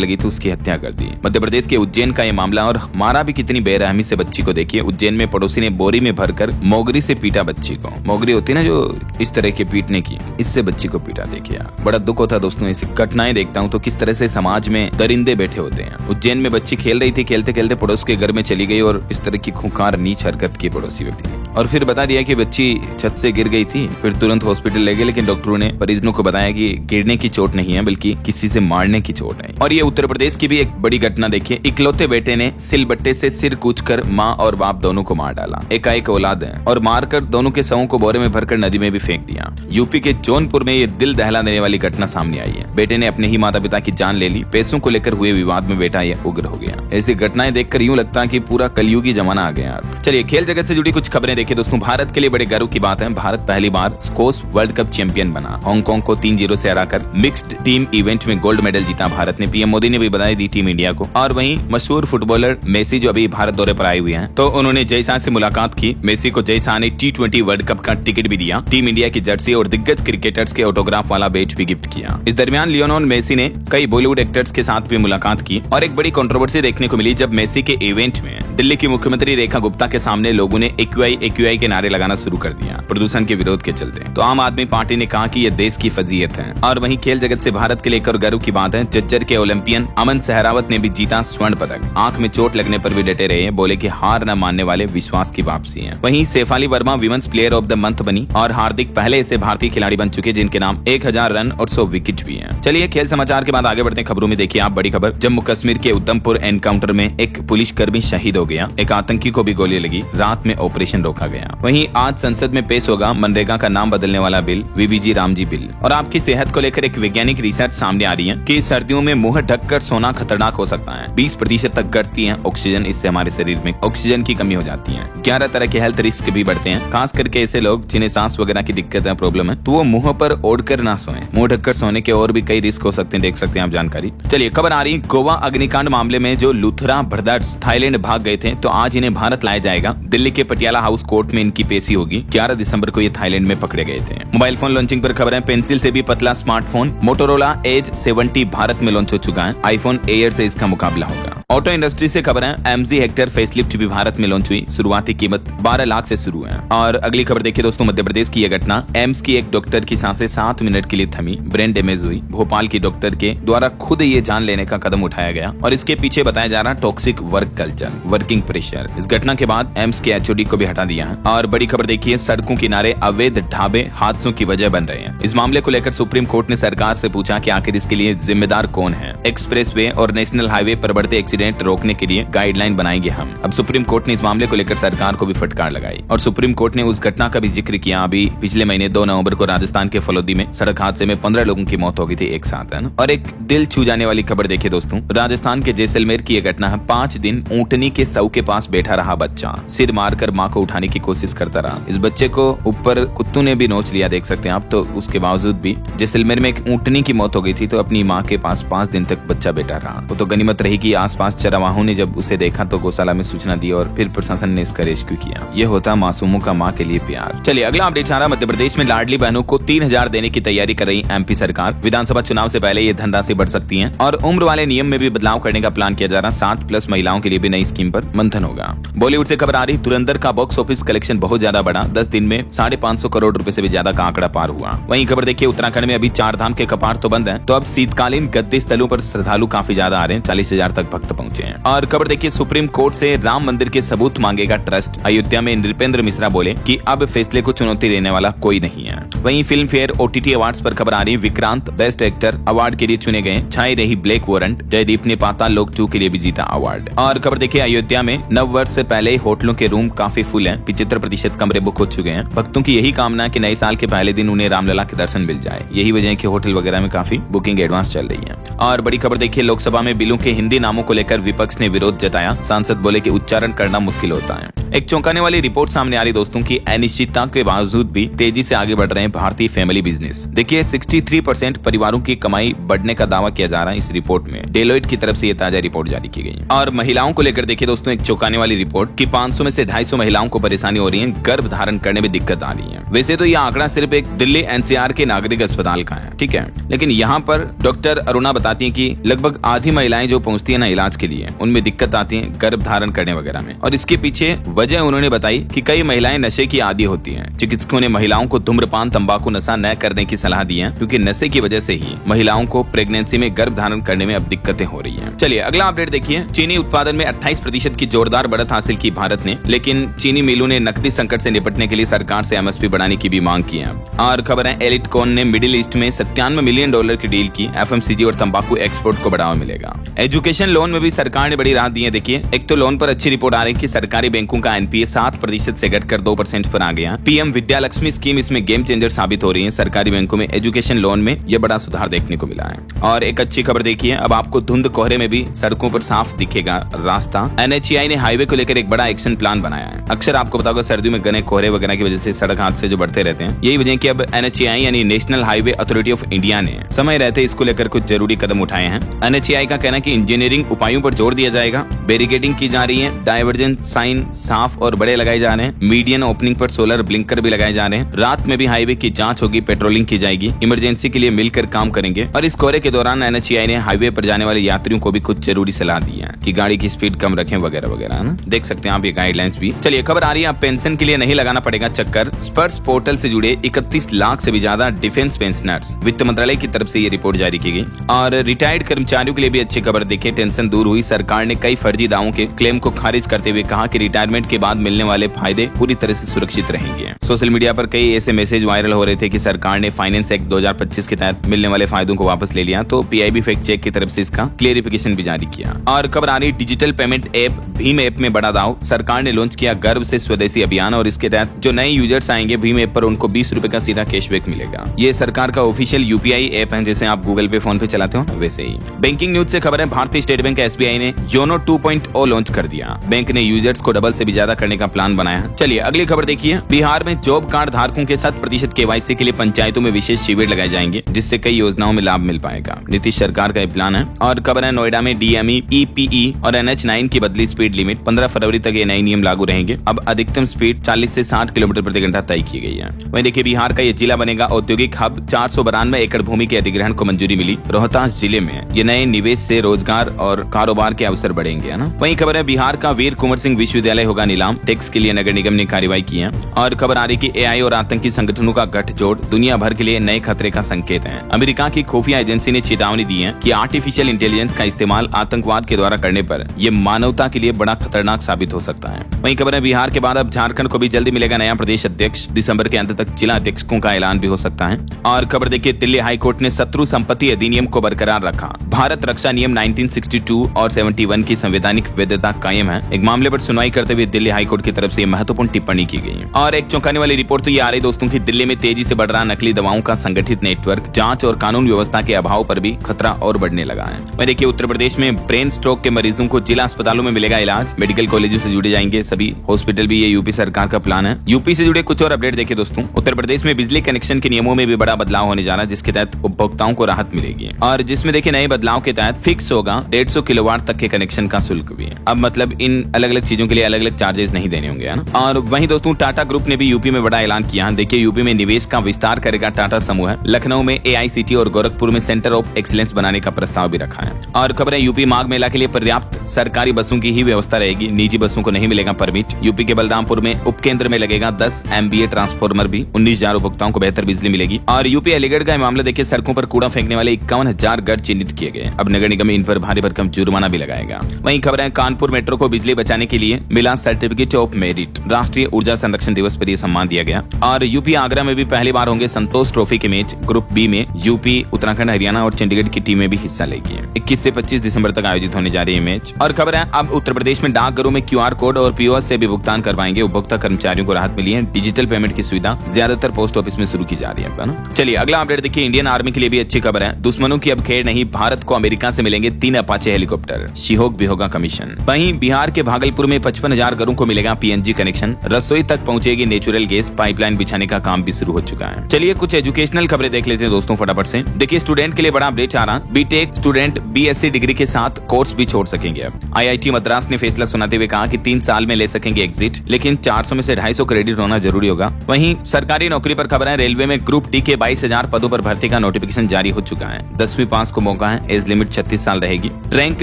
लगी तो उसकी हत्या कर दी। मध्य प्रदेश के उज्जैन का ये मामला, और मारा भी कितनी बेरहमी से बच्ची को देखिए। उज्जैन में पड़ोसी ने बोरी में भरकर मोगरी से पीटा बच्ची को। मोगरी होती है ना जो इस तरह के पीटने की, इससे बच्ची को पीटा। देखिए यार, बड़ा दुख होता है दोस्तों ऐसी घटनाएं देखता हूँ तो किस तरह से समाज में दरिंदे बैठे होते हैं। उज्जैन में बच्ची खेल रही थी, खेलते खेलते पड़ोस के घर में चली गई और इस तरह की खूंखार नीच हरकत की पड़ोसी व्यक्ति ने, और फिर बता दिया कि बच्ची छत से गिर गई थी। फिर तुरंत हॉस्पिटल ले गए, लेकिन डॉक्टरों ने परिजनों को बताया कि गिरने की चोट नहीं है, बल्कि किसी से मारने की चोट है। और ये उत्तर प्रदेश की भी एक बड़ी घटना देखिए, इकलौते बेटे ने सिलबट्टे से सिर कूचकर माँ और बाप दोनों को मार डाला। एकाएक औलाद है, और मारकर दोनों के शवों को बोरे में भरकर नदी में भी फेंक दिया। यूपी के जौनपुर में ये दिल दहला देने वाली घटना सामने आई है। बेटे ने अपने ही माता पिता की जान ले ली। पैसों को लेकर हुए विवाद में बेटा ये उग्र हो गया। ऐसी घटनाएं देखकर यूं लगता है कि पूरा कलयुगी जमाना आ गया यार। चलिए खेल जगत से जुड़ी कुछ खबरें देखिए दोस्तों। भारत के लिए बड़े गर्व की बात है, भारत पहली बार स्क्वैश वर्ल्ड कप चैंपियन बना। हांगकांग को 3-0 से हराकर मिक्स्ड टीम इवेंट में गोल्ड मेडल जीता भारत ने। पीएम मोदी ने भी बधाई दी टीम इंडिया को। और वहीं मशहूर फुटबॉलर मेसी जो अभी भारत दौरे पर आए हुए हैं, तो उन्होंने जय शाह से मुलाकात की। मेसी को जय शाह ने T20 वर्ल्ड कप का टिकट भी दिया, टीम इंडिया की जर्सी और दिग्गज क्रिकेटर्स के ऑटोग्राफ वाला बैच भी गिफ्ट किया। इस दरमियान लियोनेल मेसी ने कई बॉलीवुड एक्टर्स के साथ भी मुलाकात की, और एक बड़ी कंट्रोवर्सी देखने को मिली जब मेसी के इवेंट में दिल्ली की मुख्यमंत्री रेखा गुप्ता के सामने लोगों ने एक्यूआई के नारे लगाना शुरू कर दिया प्रदूषण के विरोध के चलते। तो आम आदमी पार्टी ने कहा कि यह देश की फजीयत है। और वहीं खेल जगत से भारत के लिए एक और गर्व की बात है, झज्जर के ओलंपियन अमन सहरावत ने भी जीता स्वर्ण पदक। आंख में चोट लगने पर भी डटे रहे, बोले कि हार न मानने वाले विश्वास की वापसी है। वहीं Shafali Verma women's player of the month बनी, और हार्दिक पहले ऐसे भारतीय खिलाड़ी बन चुके जिनके नाम 1000 रन और 100 विकेट भी हैं। चलिए खेल समाचार के बाद आगे बढ़ते हैं खबरों में। देखिए आप बड़ी खबर, जम्मू कश्मीर के उधमपुर एनकाउंटर में एक पुलिसकर्मी शहीद हो गया, एक आतंकी को भी गोली लगी, रात में ऑपरेशन रोका गया। वहीं आज संसद में पेश होगा मनरेगा का नाम बदलने वाला बिल, वीबीजी रामजी बिल। और आपकी सेहत को लेकर एक वैज्ञानिक रिसर्च सामने आ रही है कि सर्दियों में मुंह ढककर सोना खतरनाक हो सकता है। 20% तक घटती है ऑक्सीजन, इससे हमारे शरीर में ऑक्सीजन की कमी हो जाती है। 11 तरह के हेल्थ रिस्क भी बढ़ते हैं, खास करके ऐसे लोग जिन्हें सांस वगैरह की दिक्कत है, प्रॉब्लम है, तो वो मुंह पर ओढ़कर ना सोएं। मुंह ढककर सोने के और भी कई रिस्क हो सकते हैं, देख सकते हैं आप जानकारी। चलिए खबर आ रही है, गोवा अग्निकांड मामले में जो लुथरा ब्रदर्स थाईलैंड भाग गए थे, तो आज इन्हें भारत लाया जाएगा। दिल्ली के पटियाला हाउस कोर्ट में इनकी पेशी होगी। 11 दिसंबर को ये थाईलैंड में पकड़े गए थे। मोबाइल फोन लॉन्चिंग पर खबर है, पेंसिल से भी पतला स्मार्टफोन मोटोरोला एज 70 भारत में लॉन्च हो चुका है। आईफोन एयर से इसका मुकाबला होगा। ऑटो इंडस्ट्री से खबर है, MG हेक्टर फेसलिफ्ट भी भारत में लॉन्च हुई, शुरुआती कीमत 12 लाख से शुरू है। और अगली खबर देखिए दोस्तों, मध्य प्रदेश की यह घटना, एम्स की एक डॉक्टर की सांसें 7 मिनट के लिए थमी, ब्रेन डैमेज हुई। भोपाल की डॉक्टर के द्वारा खुद ये जान लेने का कदम उठाया गया, और इसके पीछे बताया जा रहा toxic work culture, working pressure. इस घटना के बाद एम्स के HOD को भी हटा दिया है। और बड़ी खबर देखिए, सड़कों किनारे अवैध ढाबे हादसों की वजह बन रहे हैं। इस मामले को लेकर सुप्रीम कोर्ट ने सरकार से पूछा कि आखिर इसके लिए जिम्मेदार कौन है। एक्सप्रेसवे और नेशनल हाईवे पर बढ़ते एक्सीडेंट रोकने के लिए गाइडलाइन बनाएंगे हम। अब सुप्रीम कोर्ट ने इस मामले को लेकर सरकार को भी फटकार लगाई, और सुप्रीम कोर्ट ने उस घटना का भी जिक्र किया। अभी पिछले महीने 2 नवंबर को राजस्थान के फलोदी में सड़क हादसे में 15 लोगों की मौत हो गई थी एक साथ, है ना। और एक दिल छू जाने वाली खबर देखिए दोस्तों, राजस्थान के जैसलमेर की यह घटना है। 5 दिन ऊंटनी के सौ के पास बैठा रहा बच्चा, सिर मारकर माँ को उठाने की कोशिश करता रहा। इस बच्चे को ऊपर कुत्तों ने भी नोच लिया, देख सकते हैं आप। तो उसके बावजूद भी जैसलमेर में एक ऊंटनी की मौत हो गई थी, तो अपनी माँ के पास 5 दिन तक बच्चा बैठा रहा। वो तो गनीमत रही कि आसपास चरवाहों ने जब उसे देखा तो गौशाला में सूचना दी, और फिर प्रशासन ने इसका रेस्क्यू किया। ये होता मासूमों का माँ के लिए प्यार। चलिए अगला अपडेट आ रहा, मध्य प्रदेश में लाडली बहनों को 3000 देने की तैयारी कर रही MP सरकार। विधानसभा चुनाव से पहले ये धनराशि बढ़ सकती है, और उम्र वाले नियम में भी बदलाव करने का प्लान किया जा रहा। 7+ महिलाओं के लिए भी नई स्कीम पर मंथन होगा। बॉलीवुड से खबर आ रही, धुरंधर का बॉक्स ऑफिस कलेक्शन बहुत ज्यादा बढ़ा, 10 दिन में 550 करोड़ रुपए से भी ज्यादा का आंकड़ा पार हुआ। वहीं खबर देखिए, उत्तराखंड में अभी 4 धाम के कपाट तो बंद हैं, तो अब शीतकालीन गद्दी स्थलों पर श्रद्धालु काफी ज्यादा आ रहे हैं, 40,000 तक भक्त पहुंचे हैं। और खबर देखिए, सुप्रीम कोर्ट से राम मंदिर के सबूत मांगेगा ट्रस्ट। अयोध्या में नृपेंद्र मिश्रा बोले कि अब फैसले को चुनौती देने वाला कोई नहीं है। वहीं फिल्म फेयर OTT अवार्ड्स पर खबर आ रही है, विक्रांत बेस्ट एक्टर अवार्ड के लिए चुने गए, छाई रही ब्लैक वारंट। जयदीप ने पाताल लोक 2 के लिए भी जीता अवार्ड। और खबर देखिए, अयोध्या में नव वर्ष से पहले ही होटलों के रूम काफी फुल हैं, 75% कमरे बुक हो चुके हैं। भक्तों की यही कामना है कि नए साल के पहले दिन उन्हें रामलला के दर्शन मिल जाए। यही वजह है कि होटल वगैरह में काफी बुकिंग एडवांस चल रही है। और बड़ी खबर देखिए, लोकसभा में बिलों के हिंदी नामों को लेकर विपक्ष ने विरोध जताया। सांसद बोले कि उच्चारण करना मुश्किल होता है। एक चौंकाने वाली रिपोर्ट सामने आ रही दोस्तों की, अनिश्चितता के बावजूद भी तेजी से आगे बढ़ रहे हैं भारतीय फैमिली बिजनेस। देखिए 63% परिवारों की कमाई बढ़ने का दावा किया जा रहा है इस रिपोर्ट में। डेलोइट की तरफ से ये ताजा रिपोर्ट जारी की गई। और महिलाओं को लेकर देखिए दोस्तों, एक चौंकाने वाली रिपोर्ट कि 500 में से 250 महिलाओं को परेशानी हो रही है, गर्भ धारण करने में दिक्कत आ रही है। वैसे तो यह आंकड़ा सिर्फ एक दिल्ली NCR के नागरिक अस्पताल का है, ठीक है, लेकिन यहाँ पर डॉक्टर अरुणा बताती है कि लगभग आधी महिलाएं जो पहुंचती है ना इलाज के लिए, उनमें दिक्कत आती है गर्भ धारण करने वगैरह में। और इसके पीछे वजह उन्होंने बताई कि कई महिलाएं नशे की आदी होती हैं। चिकित्सकों ने महिलाओं को धूम्रपान तंबाकू नशा न करने की सलाह दी है, क्योंकि नशे की वजह से ही महिलाओं को प्रेगनेंसी में गर्भ धारण करने में अब दिक्कतें हो रही हैं। चलिए अगला अपडेट देखिए, चीनी उत्पादन में 28% की जोरदार बढ़त हासिल की भारत ने, लेकिन चीनी मिलों ने नकदी संकट से निपटने के लिए सरकार से MSP बढ़ाने की भी मांग की है। और खबर है, एलिटकॉन ने मिडिल ईस्ट में $97 मिलियन की डील की। FMCG और तंबाकू एक्सपोर्ट को बढ़ावा मिलेगा। एजुकेशन लोन में भी सरकार ने बड़ी राहत दी है। देखिए एक तो लोन पर अच्छी रिपोर्ट आ रही है कि सरकारी बैंकों का NPA 7% से घटकर 2% पर आ गया। PM विद्या लक्ष्मी स्कीम इसमें गेम चेंजर साबित हो रही है। सरकारी बैंकों में एजुकेशन लोन में यह बड़ा सुधार देखने को मिला है। और एक अच्छी खबर देखिए, अब आपको धुंध कोहरे में भी सड़कों पर साफ दिखेगा रास्ता। NHAI ने हाईवे को लेकर एक बड़ा एक्शन प्लान बनाया है। अक्सर आपको पता होगा सर्दियों में घने कोहरे वगैरह की वजह से सड़क हादसे जो बढ़ते रहते हैं, यही वजह है कि अब NHAI यानी national highway authority of India ने समय रहते इसको लेकर कुछ जरूरी कदम उठाए हैं। NHAI का कहना है कि इंजीनियरिंग उपायों पर जोर दिया जाएगा, बैरिकेडिंग की जा रही है, डाइवर्जेंस साइन साफ और बड़े लगाए जा रहे हैं, मीडियन ओपनिंग पर सोलर ब्लिंकर भी लगाए जा रहे हैं, रात में भी हाईवे की जांच होगी, पेट्रोलिंग की जाएगी, इमरजेंसी के लिए मिलकर काम करेंगे। और इस कोहरे के दौरान NHAI ने हाईवे पर जाने वाले यात्रियों को भी कुछ जरूरी सलाह दी है कि गाड़ी की स्पीड कम रखें वगैरह वगैरह ना, देख सकते हैं आप ये गाइडलाइंस भी। चलिए खबर आ रही है, आप पेंशन के लिए नहीं लगाना पड़ेगा चक्कर। स्पर्श पोर्टल से जुड़े 31 लाख से भी ज्यादा डिफेंस पेंशनर्स, वित्त मंत्रालय की तरफ से ये रिपोर्ट जारी की गई। और रिटायर्ड कर्मचारियों के लिए भी अच्छी खबर देखिए, टेंशन दूर हुई। सरकार ने कई फर्जी दावों के क्लेम को खारिज करते हुए कहा कि रिटायरमेंट के बाद मिलने वाले फायदे पूरी तरह से सुरक्षित रहेंगे। सोशल मीडिया पर कई ऐसे मैसेज वायरल हो रहे थे कि सरकार ने फाइनेंस एक्ट 2025 के तहत मिलने वाले फायदों को वापस ले लिया, तो PIB फैक्ट चेक की तरफ से इसका क्लियरिफिकेशन भी जारी किया। और खबर आ रही, digital payment app Bhim app में बड़ा दाव। सरकार ने लॉन्च किया गर्व से स्वदेशी अभियान, और इसके तहत जो नए यूजर्स आएंगे भीम ऐप पर उनको 20 रुपए का सीधा कैशबैक मिलेगा। ये सरकार का ऑफिशियल UPI ऐप है, जैसे आप गूगल पे फोन पे चलाते हो वैसे ही। बैंकिंग न्यूज से खबर है, भारतीय स्टेट बैंक SBI ने योनो 2.0 लॉन्च कर दिया। बैंक ने यूजर्स को डबल से भी ज्यादा करने का प्लान बनाया। चलिए अगली खबर देखिए, बिहार में जॉब कार्ड धारकों के 7% KYC के लिए पंचायतों में विशेष शिविर लगाए जाएंगे, जिससे कई योजनाओं में लाभ मिल पाएगा। नीतीश सरकार का ये प्लान है। और खबर है, नोएडा में DME, EPE और NH9 की बदली स्पीड लिमिट। 15 फरवरी तक ये नए नियम लागू रहेंगे। अब अधिकतम स्पीड 40 से 60 किलोमीटर प्रति घंटा तय की गई है। वहीं देखिए, बिहार का ये जिला बनेगा औद्योगिक हब। 492 एकड़ भूमि के अधिग्रहण को मंजूरी मिली। रोहतास जिले में ये नए निवेश से रोजगार और कारोबार के अवसर बढ़ेंगे, है ना। वहीं खबर है, बिहार का वीर कुंवर सिंह विश्वविद्यालय होगा नीलाम। टैक्स के लिए नगर निगम ने कार्रवाई की है। और खबर आ रही कि AI और आतंकी संगठनों का गठजोड़ दुनिया भर के लिए नए खतरे का संकेत है। अमेरिका की खुफिया एजेंसी ने चेतावनी दी है कि आर्टिफिशियल इंटेलिजेंस का इस्तेमाल आतंकवाद के द्वारा करने पर यह मानवता के लिए बड़ा खतरनाक साबित हो सकता है। वहीं खबर है, बिहार के बाद अब झारखंड को भी जल्दी मिलेगा नया प्रदेश अध्यक्ष। दिसंबर के अंत तक जिला अध्यक्षों का ऐलान भी हो सकता है। और खबर देखिए, दिल्ली हाईकोर्ट ने शत्रु संपत्ति अधिनियम को बरकरार रखा। भारत रक्षा नियम 1962 और 71 की संवैधानिक वैधता कायम है। एक मामले पर सुनवाई करते हुए दिल्ली हाईकोर्ट की तरफ से महत्वपूर्ण टिप्पणी की गई। और एक चौंकाने वाली रिपोर्ट तो ये आ रही दोस्तों की, दिल्ली में तेजी से बढ़ रहा नकली दवाओं का संगठित नेटवर्क। जांच और कानून व्यवस्था के अभाव पर भी खतरा और बढ़ने लगा है। वहीं देखिए, उत्तर प्रदेश में ब्रेन स्ट्रोक के मरीजों को जिला अस्पतालों में मिलेगा इलाज। मेडिकल कॉलेजों से जुड़े जाएंगे सभी हॉस्पिटल भी। ये UP सरकार का प्लान है। UP से जुड़े कुछ और अपडेट देखिए दोस्तों, उत्तर प्रदेश में बिजली कनेक्शन के नियमों में भी बड़ा बदलाव होने जा रहा है, जिसके तहत उपभोक्ताओं को राहत मिलेगी। और जिसमें देखिए, नए बदलाव के तहत फिक्स होगा 150 किलोवाट तक के कनेक्शन का शुल्क भी। अब मतलब इन अलग अलग चीजों के लिए अलग अलग चार्जेस नहीं देने होंगे, है ना। और वहीं दोस्तों टाटा ग्रुप ने भी यूपी में बड़ा ऐलान किया है। देखिए यूपी में निवेश का विस्तार करेगा टाटा समूह। लखनऊ में AICT और गोरखपुर में सेंटर ऑफ एक्सीलेंस बनाने का प्रस्ताव भी रखा है। और खबर है यूपी माघ मेला के लिए पर्याप्त सरकारी बसों की ही व्यवस्था रहेगी, निजी बसों को नहीं मिलेगा परमिट। यूपी के बलरामपुर में उपकेंद्र में लगेगा 10 MVA ट्रांसफार्मर भी, 19,000 उपभोक्ताओं को बेहतर बिजली मिलेगी। और यूपी अलीगढ़ का मामला देखिए, सड़कों पर कूड़ा फेंकने वाले 51,000 गढ़ चिन्हित किए गए। अब नगर निगम इन पर भारी भरकम जुर्माना भी लगाएगा। वहीं खबर है कानपुर मेट्रो को बिजली बचाने के लिए मिला सर्टिफिकेट ऑफ मेरिट। राष्ट्रीय ऊर्जा संरक्षण दिवस पर यह सम्मान दिया गया। और यूपी आगरा में भी पहली बार होंगे संतोष ट्रॉफी के मैच। ग्रुप बी में यूपी, उत्तराखंड, हरियाणा और चंडीगढ़ की टीमें भी हिस्सा लेगी। 21 से 25 दिसंबर तक आयोजित होने जा रही है मैच। और खबर है अब उत्तर प्रदेश में डाकघरों में QR कोड और POS से भी भुगतान करवाएंगे। उपभोक्ता कर्मचारियों को राहत मिली है। डिजिटल पेमेंट की सुविधा ज्यादातर पोस्ट ऑफिस में शुरू की जा रही है ना। चलिए अगला अपडेट देखिए, इंडियन आर्मी के लिए भी अच्छी खबर है। दुश्मनों की अब खेर नहीं, भारत को अमेरिका से मिलेंगे 3 अपाचे हेलीकॉप्टर। शिहोक भी होगा कमीशन। वहीं बिहार के भागलपुर में 55,000 घरों को मिलेगा PNG कनेक्शन। रसोई तक पहुंचेगी नेचुरल गैस। पाइपलाइन बिछाने का काम भी शुरू हो चुका है। चलिए कुछ एजुकेशनल खबरें देख लेते हैं दोस्तों फटाफट से। देखिए स्टूडेंट के लिए बड़ा अपडेट आ रहा। बीटेक स्टूडेंट BSc डिग्री के साथ कोर्स भी छोड़ सकेंगे। अब IIT मद्रास ने फैसला सुनाते हुए कहा कि 3 साल में ले सकेंगे एग्जिट, लेकिन 400 में से 250 क्रेडिट होना जरूरी होगा। वहीं सरकारी नौकरी पर खबर है, रेलवे में ग्रुप डी के 22,000 पदों पर भर्ती का नोटिफिकेशन जारी हो चुका है। 10वीं पास को मौका है। एज लिमिट 36 साल रहेगी। रैंक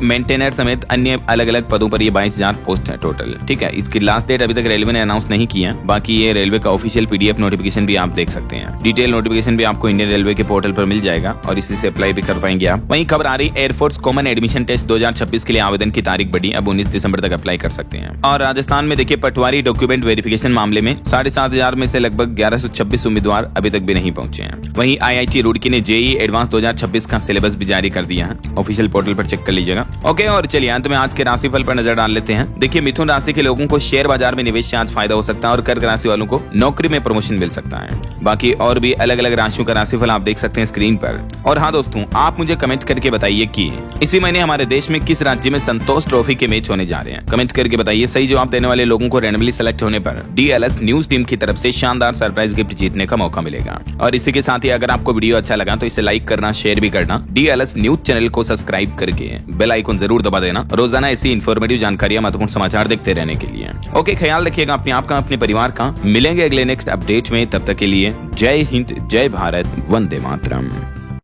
मेंटेनर समेत अन्य अलग अलग पदों पर ये 22,000 पोस्ट है टोटल। ठीक है, इसकी लास्ट डेट अभी तक रेलवे ने अनाउंस नहीं की है। बाकी ये रेलवे का ऑफिशियल PDF नोटिफिकेशन भी आप देख सकते हैं। डिटेल नोटिफिकेशन भी आपको इंडियन रेलवे के पोर्टल पर मिल जाएगा और इसी से अप्लाई भी कर पाएंगे आप। वहीं खबर आ रही, एयरफोर्स कॉमन एडमिशन टेस्ट 2026 के लिए आवेदन की तारीख बढ़ी। अब 19 दिसंबर तक अप्लाई कर सकते हैं। और राजस्थान में देखिए पटवारी डॉक्यूमेंट वेरिफिकेशन मामले में 7,500 में से लगभग 1126 उम्मीदवार अभी तक भी नहीं पहुंचे हैं। वहीं IIT रुड़की ने JEE एडवांस 2026 का सिलेबस भी जारी कर दिया है। ऑफिशियल पोर्टल पर चेक कर लीजिएगा। ओके, और चलिए अंत में आज के राशिफल पर नजर डाल लेते हैं। देखिए मिथुन राशि के लोगों को शेयर बाजार में निवेश से आज फायदा हो सकता है और कर्क राशि वालों को नौकरी में प्रमोशन मिल सकता है। बाकी और भी अलग अलग राशियों का राशिफल आप देख सकते हैं स्क्रीन पर। और हाँ दोस्तों, आप मुझे कमेंट करके बताइए कि इसी महीने हमारे देश में किस राज्य में संतोष ट्रॉफी के मैच होने जा रहे हैं। कमेंट करके बताइए। सही जवाब देने वाले लोगों को रैंडमली सेलेक्ट होने पर DLS न्यूज टीम की तरफ से शानदार सरप्राइज गिफ्ट जीतने का मौका मिलेगा। और इसी के साथ ही अगर आपको वीडियो अच्छा लगा तो इसे लाइक करना, शेयर भी करना। DLS न्यूज चैनल को सब्सक्राइब करके बेल आइकन जरूर दबा देना, रोजाना ऐसी इन्फॉर्मेटिव जानकारियां, महत्वपूर्ण समाचार देखते रहने के लिए। ओके, ख्याल रखिएगा अपने आप का, अपने परिवार का। मिलेंगे अगले नेक्स्ट अपडेट में, तब तक के लिए जय हिंद, जय भारत, वंदे मातरम।